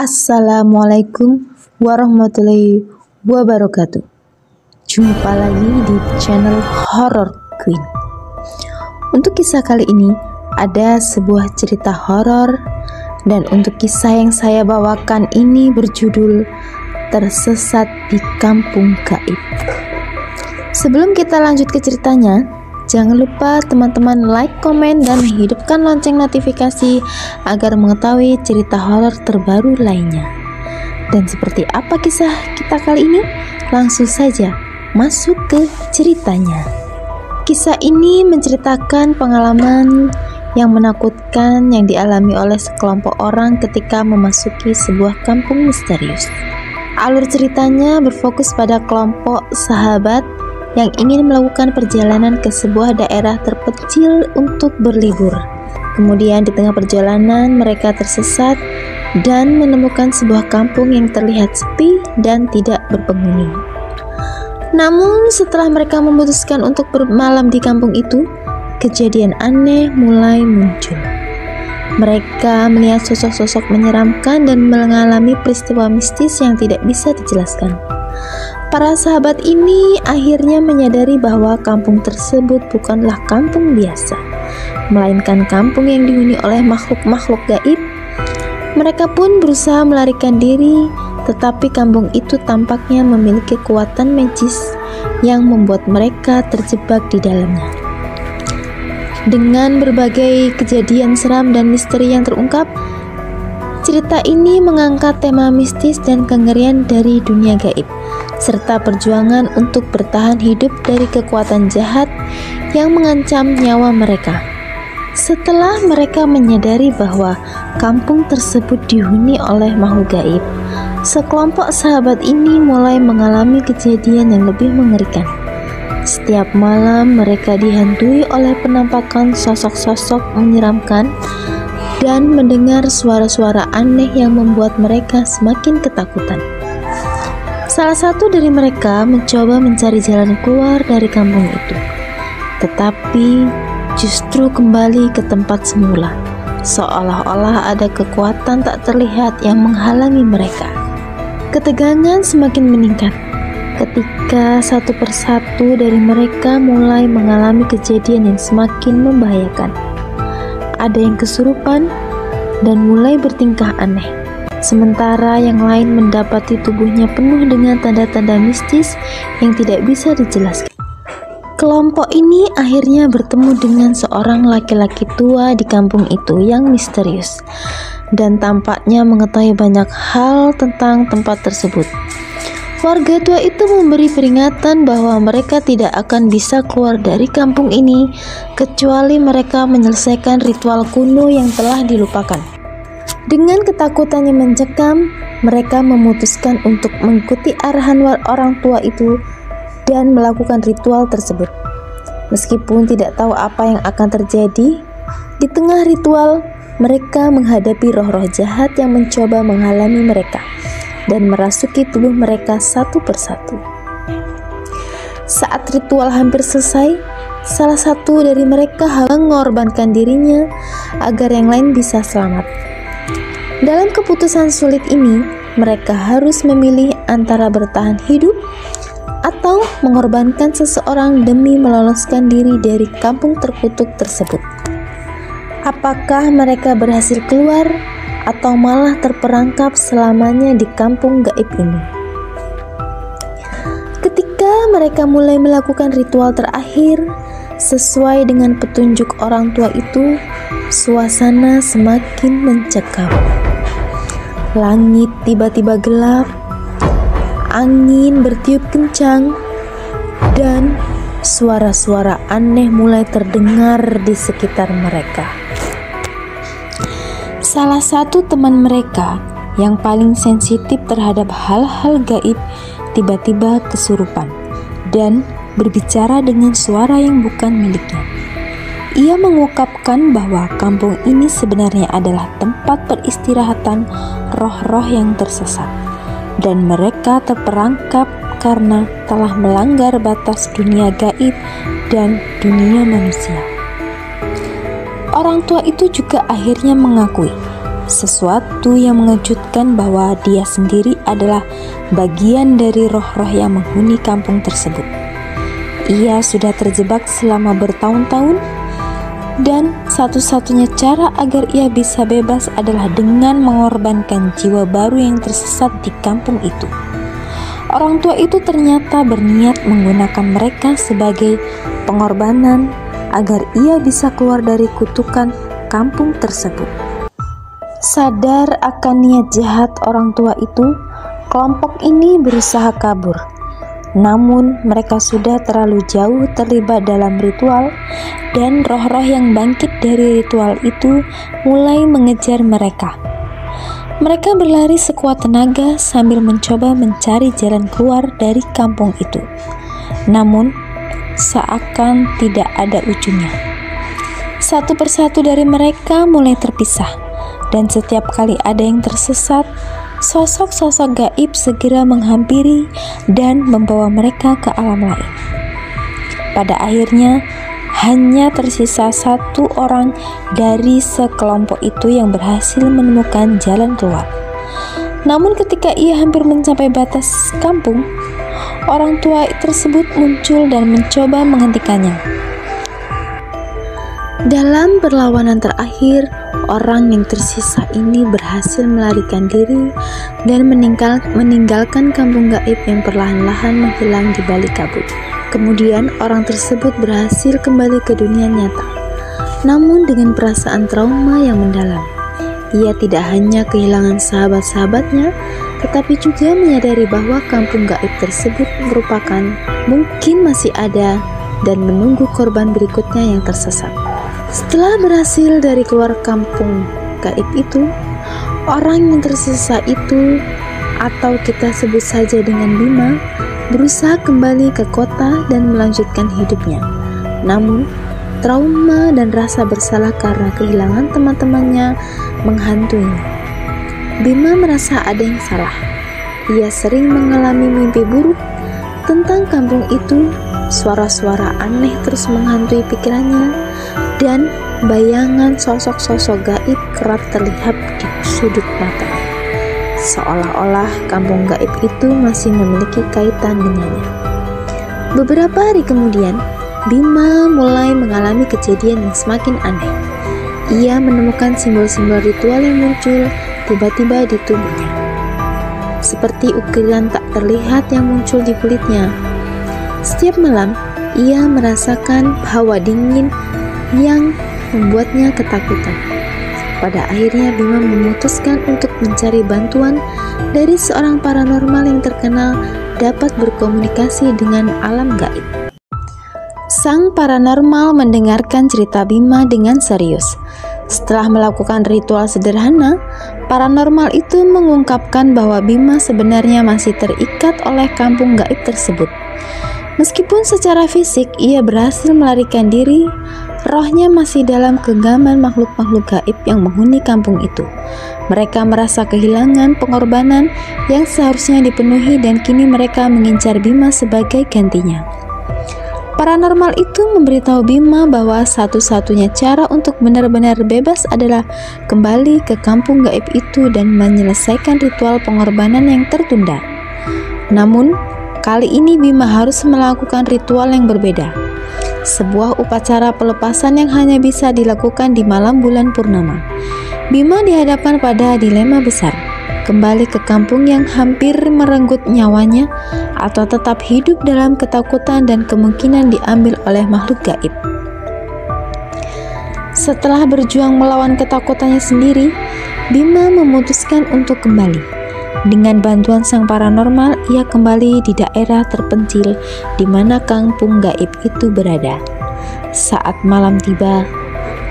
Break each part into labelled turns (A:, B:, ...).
A: Assalamualaikum warahmatullahi wabarakatuh. Jumpa lagi di channel Horror Queen. Untuk kisah kali ini ada sebuah cerita horor, dan untuk kisah yang saya bawakan ini berjudul Tersesat di Kampung Gaib. Sebelum kita lanjut ke ceritanya, jangan lupa teman-teman like, komen, dan hidupkan lonceng notifikasi agar mengetahui cerita horor terbaru lainnya. Dan seperti apa kisah kita kali ini? Langsung saja masuk ke ceritanya. Kisah ini menceritakan pengalaman yang menakutkan yang dialami oleh sekelompok orang ketika memasuki sebuah kampung misterius. Alur ceritanya berfokus pada kelompok sahabat yang ingin melakukan perjalanan ke sebuah daerah terpencil untuk berlibur. Kemudian di tengah perjalanan mereka tersesat dan menemukan sebuah kampung yang terlihat sepi dan tidak berpenghuni. Namun setelah mereka memutuskan untuk bermalam di kampung itu, kejadian aneh mulai muncul. Mereka melihat sosok-sosok menyeramkan dan mengalami peristiwa mistis yang tidak bisa dijelaskan. Para sahabat ini akhirnya menyadari bahwa kampung tersebut bukanlah kampung biasa, melainkan kampung yang dihuni oleh makhluk-makhluk gaib. Mereka pun berusaha melarikan diri, tetapi kampung itu tampaknya memiliki kekuatan magis yang membuat mereka terjebak di dalamnya. Dengan berbagai kejadian seram dan misteri yang terungkap, cerita ini mengangkat tema mistis dan kengerian dari dunia gaib, serta perjuangan untuk bertahan hidup dari kekuatan jahat yang mengancam nyawa mereka. Setelah mereka menyadari bahwa kampung tersebut dihuni oleh makhluk gaib, sekelompok sahabat ini mulai mengalami kejadian yang lebih mengerikan. Setiap malam mereka dihantui oleh penampakan sosok-sosok menyeramkan dan mendengar suara-suara aneh yang membuat mereka semakin ketakutan. Salah satu dari mereka mencoba mencari jalan keluar dari kampung itu, tetapi justru kembali ke tempat semula, seolah-olah ada kekuatan tak terlihat yang menghalangi mereka. Ketegangan semakin meningkat ketika satu persatu dari mereka mulai mengalami kejadian yang semakin membahayakan. Ada yang kesurupan dan mulai bertingkah aneh, sementara yang lain mendapati tubuhnya penuh dengan tanda-tanda mistis yang tidak bisa dijelaskan. Kelompok ini akhirnya bertemu dengan seorang laki-laki tua di kampung itu yang misterius dan tampaknya mengetahui banyak hal tentang tempat tersebut. Warga tua itu memberi peringatan bahwa mereka tidak akan bisa keluar dari kampung ini kecuali mereka menyelesaikan ritual kuno yang telah dilupakan. Dengan ketakutan yang mencekam, mereka memutuskan untuk mengikuti arahan orang tua itu dan melakukan ritual tersebut. Meskipun tidak tahu apa yang akan terjadi, di tengah ritual mereka menghadapi roh-roh jahat yang mencoba menghalangi mereka dan merasuki tubuh mereka satu persatu. Saat ritual hampir selesai, salah satu dari mereka mengorbankan dirinya agar yang lain bisa selamat. Dalam keputusan sulit ini, mereka harus memilih antara bertahan hidup atau mengorbankan seseorang demi meloloskan diri dari kampung terkutuk tersebut. Apakah mereka berhasil keluar atau malah terperangkap selamanya di kampung gaib ini? Ketika mereka mulai melakukan ritual terakhir sesuai dengan petunjuk orang tua itu, suasana semakin mencekam. Langit tiba-tiba gelap, angin bertiup kencang, dan suara-suara aneh mulai terdengar di sekitar mereka. Salah satu teman mereka yang paling sensitif terhadap hal-hal gaib tiba-tiba kesurupan dan berbicara dengan suara yang bukan miliknya. Ia mengungkapkan bahwa kampung ini sebenarnya adalah tempat peristirahatan roh-roh yang tersesat, dan mereka terperangkap karena telah melanggar batas dunia gaib dan dunia manusia. Orang tua itu juga akhirnya mengakui sesuatu yang mengejutkan bahwa dia sendiri adalah bagian dari roh-roh yang menghuni kampung tersebut. Ia sudah terjebak selama bertahun-tahun, dan satu-satunya cara agar ia bisa bebas adalah dengan mengorbankan jiwa baru yang tersesat di kampung itu. Orang tua itu ternyata berniat menggunakan mereka sebagai pengorbanan agar ia bisa keluar dari kutukan kampung tersebut. Sadar akan niat jahat orang tua itu, kelompok ini berusaha kabur. Namun mereka sudah terlalu jauh terlibat dalam ritual, dan roh-roh yang bangkit dari ritual itu mulai mengejar mereka. Mereka berlari sekuat tenaga sambil mencoba mencari jalan keluar dari kampung itu. Namun seakan tidak ada ujungnya. Satu persatu dari mereka mulai terpisah, dan setiap kali ada yang tersesat, sosok-sosok gaib segera menghampiri dan membawa mereka ke alam lain. Pada akhirnya, hanya tersisa satu orang dari sekelompok itu yang berhasil menemukan jalan keluar. Namun ketika ia hampir mencapai batas kampung, orang tua tersebut muncul dan mencoba menghentikannya. Dalam perlawanan terakhir, orang yang tersisa ini berhasil melarikan diri dan meninggalkan kampung gaib yang perlahan-lahan menghilang di balik kabut. Kemudian orang tersebut berhasil kembali ke dunia nyata, namun dengan perasaan trauma yang mendalam. Ia tidak hanya kehilangan sahabat-sahabatnya, tetapi juga menyadari bahwa kampung gaib tersebut mungkin masih ada dan menunggu korban berikutnya yang tersesat. Setelah berhasil dari keluar kampung gaib itu, orang yang tersisa itu, atau kita sebut saja dengan Bima, berusaha kembali ke kota dan melanjutkan hidupnya. Namun, trauma dan rasa bersalah karena kehilangan teman-temannya menghantuinya. Bima merasa ada yang salah. Ia sering mengalami mimpi buruk tentang kampung itu. Suara-suara aneh terus menghantui pikirannya, dan bayangan sosok-sosok gaib kerap terlihat di sudut matanya, seolah-olah kampung gaib itu masih memiliki kaitan dengannya. Beberapa hari kemudian, Bima mulai mengalami kejadian yang semakin aneh. Ia menemukan simbol-simbol ritual yang muncul tiba-tiba di tubuhnya, seperti ukiran tak terlihat yang muncul di kulitnya. Setiap malam, ia merasakan hawa dingin yang membuatnya ketakutan. Pada akhirnya Bima memutuskan untuk mencari bantuan dari seorang paranormal yang terkenal dapat berkomunikasi dengan alam gaib. Sang paranormal mendengarkan cerita Bima dengan serius. Setelah melakukan ritual sederhana, paranormal itu mengungkapkan bahwa Bima sebenarnya masih terikat oleh kampung gaib tersebut. Meskipun secara fisik ia berhasil melarikan diri, rohnya masih dalam genggaman makhluk-makhluk gaib yang menghuni kampung itu. Mereka merasa kehilangan pengorbanan yang seharusnya dipenuhi, dan kini mereka mengincar Bima sebagai gantinya. Paranormal itu memberitahu Bima bahwa satu-satunya cara untuk benar-benar bebas adalah kembali ke kampung gaib itu dan menyelesaikan ritual pengorbanan yang tertunda. Namun, kali ini Bima harus melakukan ritual yang berbeda. Sebuah upacara pelepasan yang hanya bisa dilakukan di malam bulan purnama. Bima dihadapkan pada dilema besar: kembali ke kampung yang hampir merenggut nyawanya, atau tetap hidup dalam ketakutan dan kemungkinan diambil oleh makhluk gaib. Setelah berjuang melawan ketakutannya sendiri, Bima memutuskan untuk kembali. Dengan bantuan sang paranormal, ia kembali di daerah terpencil di mana kampung gaib itu berada. Saat malam tiba,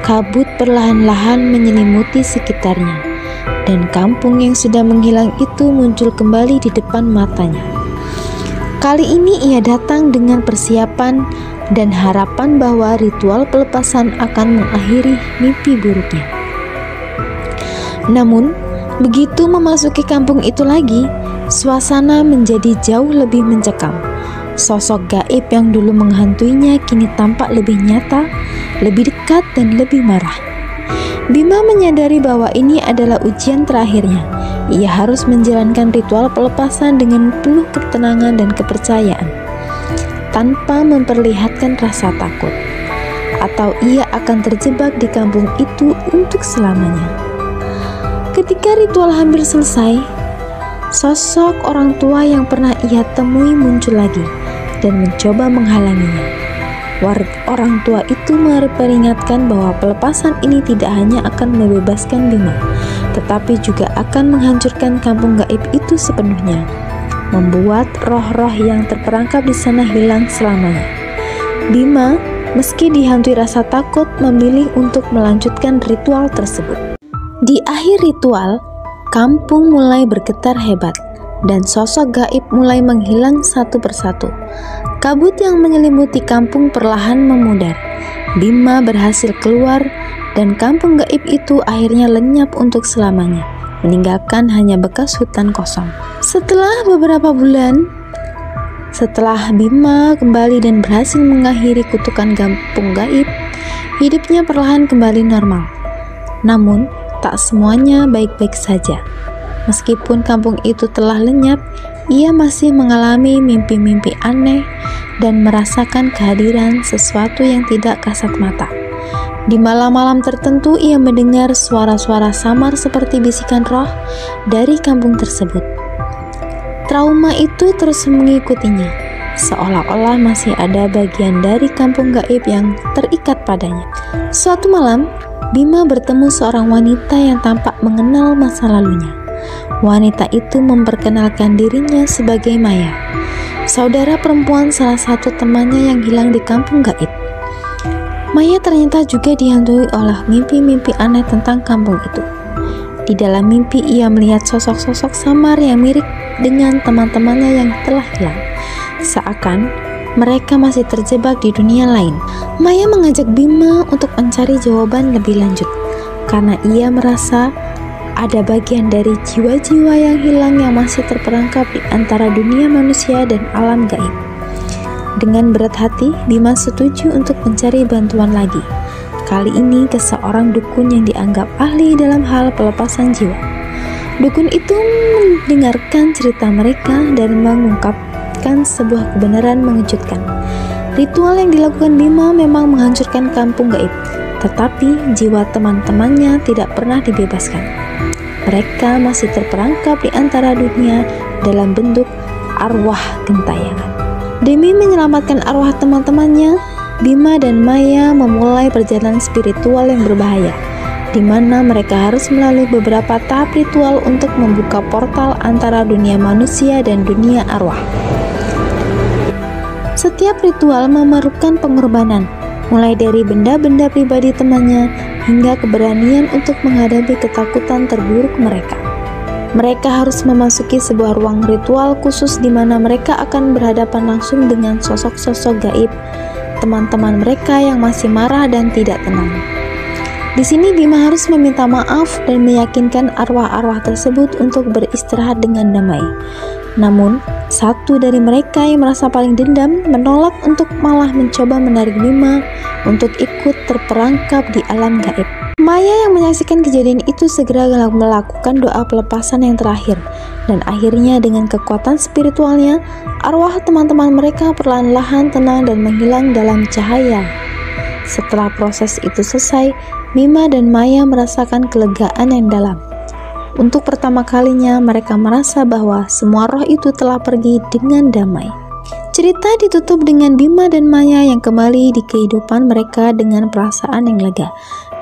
A: kabut perlahan-lahan menyelimuti sekitarnya, dan kampung yang sudah menghilang itu muncul kembali di depan matanya. Kali ini ia datang dengan persiapan dan harapan bahwa ritual pelepasan akan mengakhiri mimpi buruknya. Namun, begitu memasuki kampung itu lagi, suasana menjadi jauh lebih mencekam. Sosok gaib yang dulu menghantuinya kini tampak lebih nyata, lebih dekat, dan lebih marah. Bima menyadari bahwa ini adalah ujian terakhirnya. Ia harus menjalankan ritual pelepasan dengan penuh ketenangan dan kepercayaan, tanpa memperlihatkan rasa takut, atau ia akan terjebak di kampung itu untuk selamanya. Ketika ritual hampir selesai, sosok orang tua yang pernah ia temui muncul lagi dan mencoba menghalanginya. Orang tua itu memperingatkan bahwa pelepasan ini tidak hanya akan membebaskan Bima, tetapi juga akan menghancurkan kampung gaib itu sepenuhnya, membuat roh-roh yang terperangkap di sana hilang selamanya. Bima, meski dihantui rasa takut, memilih untuk melanjutkan ritual tersebut. Di akhir ritual, kampung mulai bergetar hebat, dan sosok gaib mulai menghilang satu persatu. Kabut yang menyelimuti kampung perlahan memudar. Bima berhasil keluar, dan kampung gaib itu akhirnya lenyap untuk selamanya, meninggalkan hanya bekas hutan kosong. Setelah beberapa bulan, setelah Bima kembali dan berhasil mengakhiri kutukan kampung gaib, hidupnya perlahan kembali normal. Namun, tak semuanya baik-baik saja. Meskipun kampung itu telah lenyap, ia masih mengalami mimpi-mimpi aneh dan merasakan kehadiran sesuatu yang tidak kasat mata. Di malam-malam tertentu, ia mendengar suara-suara samar seperti bisikan roh dari kampung tersebut. Trauma itu terus mengikutinya, seolah-olah masih ada bagian dari kampung gaib yang terikat padanya. Suatu malam, Bima bertemu seorang wanita yang tampak mengenal masa lalunya. Wanita itu memperkenalkan dirinya sebagai Maya, saudara perempuan salah satu temannya yang hilang di kampung gaib. Maya ternyata juga dihantui oleh mimpi-mimpi aneh tentang kampung itu. Di dalam mimpi, ia melihat sosok-sosok samar yang mirip dengan teman-temannya yang telah hilang, seakan mereka masih terjebak di dunia lain. Maya mengajak Bima untuk mencari jawaban lebih lanjut, karena ia merasa ada bagian dari jiwa-jiwa yang hilang yang masih terperangkap di antara dunia manusia dan alam gaib. Dengan berat hati, Bima setuju untuk mencari bantuan lagi. Kali ini ke seorang dukun yang dianggap ahli dalam hal pelepasan jiwa. Dukun itu mendengarkan cerita mereka dan mengungkapkan sebuah kebenaran mengejutkan. Ritual yang dilakukan Bima memang menghancurkan kampung gaib, tetapi jiwa teman-temannya tidak pernah dibebaskan. Mereka masih terperangkap di antara dunia dalam bentuk arwah gentayangan. Demi menyelamatkan arwah teman-temannya, Bima dan Maya memulai perjalanan spiritual yang berbahaya, di mana mereka harus melalui beberapa tahap ritual untuk membuka portal antara dunia manusia dan dunia arwah. Setiap ritual memerlukan pengorbanan, mulai dari benda-benda pribadi temannya hingga keberanian untuk menghadapi ketakutan terburuk mereka. Mereka harus memasuki sebuah ruang ritual khusus di mana mereka akan berhadapan langsung dengan sosok-sosok gaib, teman-teman mereka yang masih marah dan tidak tenang. Di sini Bima harus meminta maaf dan meyakinkan arwah-arwah tersebut untuk beristirahat dengan damai. Namun, satu dari mereka yang merasa paling dendam menolak untuk malah mencoba menarik Bima untuk ikut terperangkap di alam gaib. Maya yang menyaksikan kejadian itu segera melakukan doa pelepasan yang terakhir, dan akhirnya dengan kekuatan spiritualnya, arwah teman-teman mereka perlahan-lahan tenang dan menghilang dalam cahaya. Setelah proses itu selesai, Bima dan Maya merasakan kelegaan yang dalam. Untuk pertama kalinya mereka merasa bahwa semua roh itu telah pergi dengan damai. Cerita ditutup dengan Bima dan Maya yang kembali di kehidupan mereka dengan perasaan yang lega.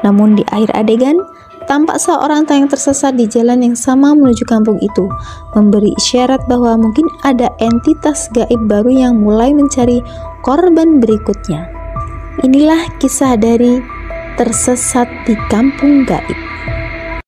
A: Namun di akhir adegan, tampak seorang yang tersesat di jalan yang sama menuju kampung itu, memberi isyarat bahwa mungkin ada entitas gaib baru yang mulai mencari korban berikutnya. Inilah kisah dari Tersesat di Kampung Gaib.